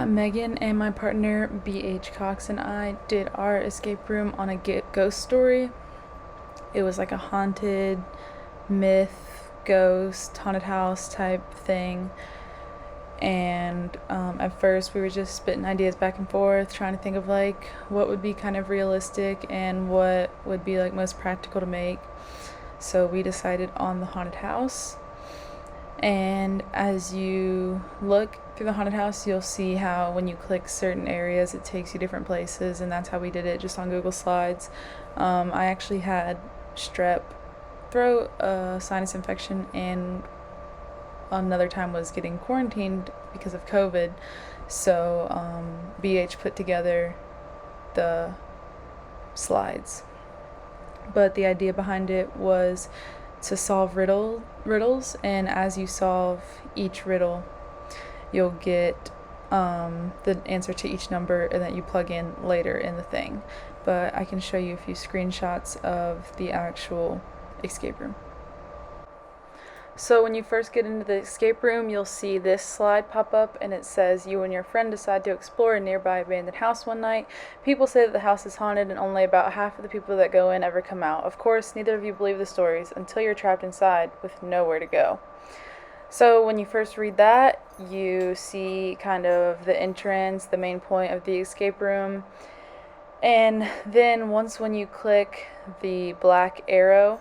Megan and my partner B.H. Cox and I did our escape room on a ghost story. It was like a haunted myth, ghost, haunted house type thing. And at first we were just spitting ideas back and forth, trying to think of like what would be kind of realistic and what would be like most practical to make. So we decided on the haunted house. And as you look through the haunted house, you'll see how when you click certain areas, it takes you different places, and that's how we did it just on Google Slides. I actually had strep throat, sinus infection, and another time was getting quarantined because of COVID. So BH put together the slides. But the idea behind it was to solve riddles, and as you solve each riddle, you'll get the answer to each number that you plug in later in the thing. But I can show you a few screenshots of the actual escape room. So when you first get into the escape room, you'll see this slide pop up, and it says you and your friend decide to explore a nearby abandoned house one night. People say that the house is haunted and only about half of the people that go in ever come out. Of course, neither of you believe the stories until you're trapped inside with nowhere to go. So when you first read that, you see kind of the entrance, the main point of the escape room. And then when you click the black arrow,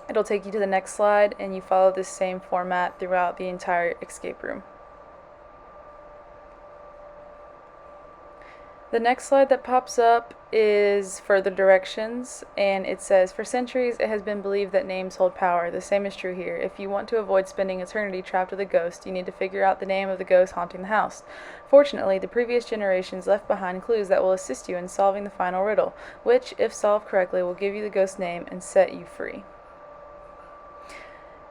it'll take you to the next slide, and you follow this same format throughout the entire escape room. The next slide that pops up is further directions, and it says, for centuries it has been believed that names hold power. The same is true here. If you want to avoid spending eternity trapped with a ghost, you need to figure out the name of the ghost haunting the house. Fortunately, the previous generations left behind clues that will assist you in solving the final riddle, which, if solved correctly, will give you the ghost's name and set you free.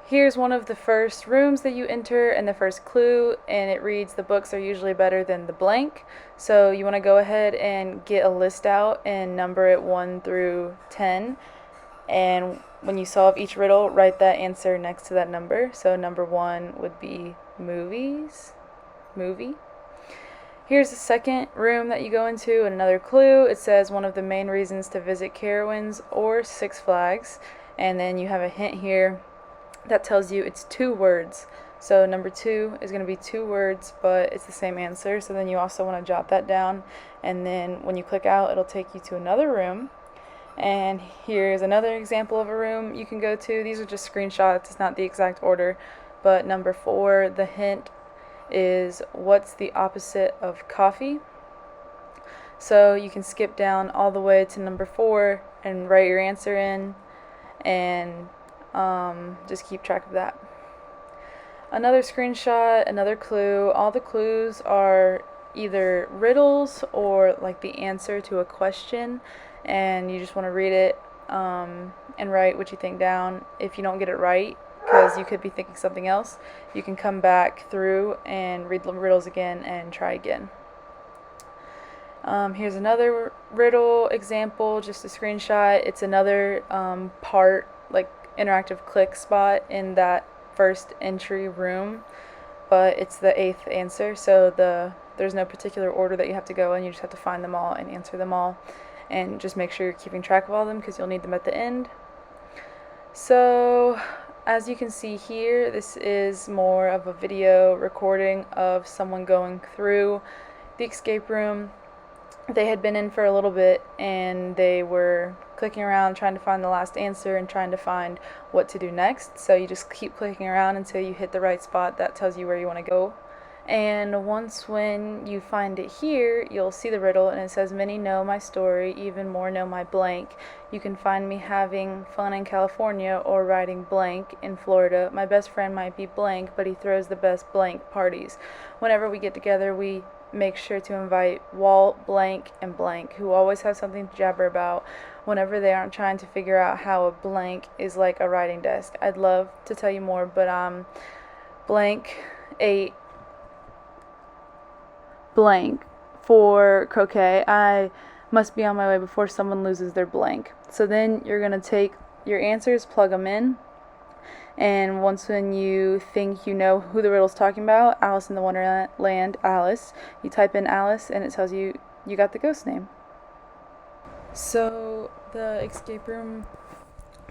Here's one of the first rooms that you enter and the first clue, and it reads, the books are usually better than the blank. So you want to go ahead and get a list out and number it 1 through 10. And when you solve each riddle, write that answer next to that number. So number 1 would be movie. Here's the second room that you go into, and another clue. It says one of the main reasons to visit Carowinds or Six Flags. And then you have a hint here that tells you it's 2 words. So number 2 is going to be 2 words, but it's the same answer. So then you also want to jot that down, and then when you click out, it'll take you to another room. And here's another example of a room you can go to. These are just screenshots, it's not the exact order. But number 4, the hint is what's the opposite of coffee. So you can skip down all the way to number 4 and write your answer in, and just keep track of that. Another screenshot, another clue. All the clues are either riddles or like the answer to a question, and you just want to read it and write what you think down. If you don't get it right, because you could be thinking something else, you can come back through and read the riddles again and try again. Here's another riddle example, just a screenshot. It's another part, like interactive click spot in that first entry room, but it's the 8th answer, so there's no particular order that you have to go in. You just have to find them all and answer them all, and just make sure you're keeping track of all of them because you'll need them at the end. So as you can see here, this is more of a video recording of someone going through the escape room. They had been in for a little bit, and they were clicking around trying to find the last answer and trying to find what to do next. So you just keep clicking around until you hit the right spot that tells you where you want to go. And when you find it here, you'll see the riddle, and it says, many know my story, even more know my blank. You can find me having fun in California or riding blank in Florida. My best friend might be blank, but he throws the best blank parties. Whenever we get together, we make sure to invite Walt, blank, and blank, who always have something to jabber about whenever they aren't trying to figure out how a blank is like a writing desk. I'd love to tell you more, but blank ate blank for croquet. I must be on my way before someone loses their blank. So then you're going to take your answers, plug them in, And once when you think you know who the riddle's talking about, Alice in the Wonderland, Alice, you type in Alice and it tells you you got the ghost name. So the escape room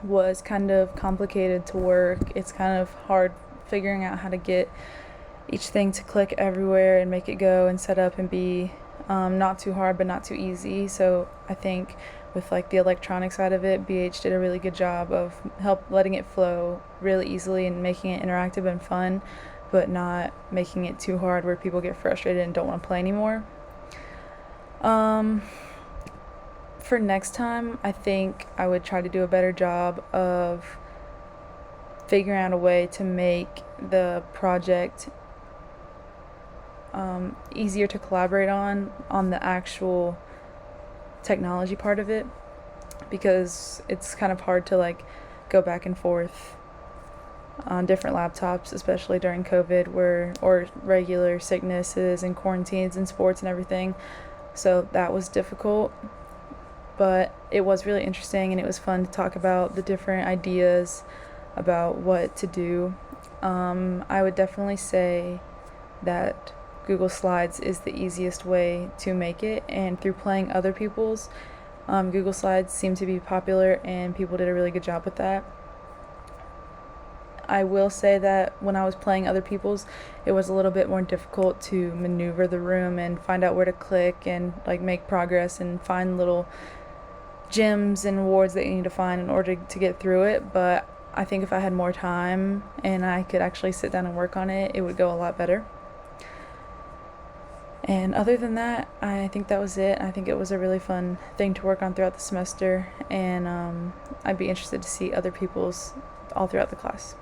was kind of complicated to work. It's kind of hard figuring out how to get each thing to click everywhere and make it go and set up and be not too hard but not too easy. So I think with like the electronic side of it, BH did a really good job of letting it flow really easily and making it interactive and fun, but not making it too hard where people get frustrated and don't want to play anymore. For next time, I think I would try to do a better job of figuring out a way to make the project easier to collaborate on the actual technology part of it, because it's kind of hard to like go back and forth on different laptops, especially during COVID or regular sicknesses and quarantines and sports and everything. So that was difficult, but it was really interesting and it was fun to talk about the different ideas about what to do. I would definitely say that Google Slides is the easiest way to make it, and through playing other people's, Google Slides seemed to be popular and people did a really good job with that. I will say that when I was playing other people's, it was a little bit more difficult to maneuver the room and find out where to click and like make progress and find little gems and wards that you need to find in order to get through it. But I think if I had more time and I could actually sit down and work on it, it would go a lot better. And other than that, I think that was it. I think it was a really fun thing to work on throughout the semester, and I'd be interested to see other people's all throughout the class.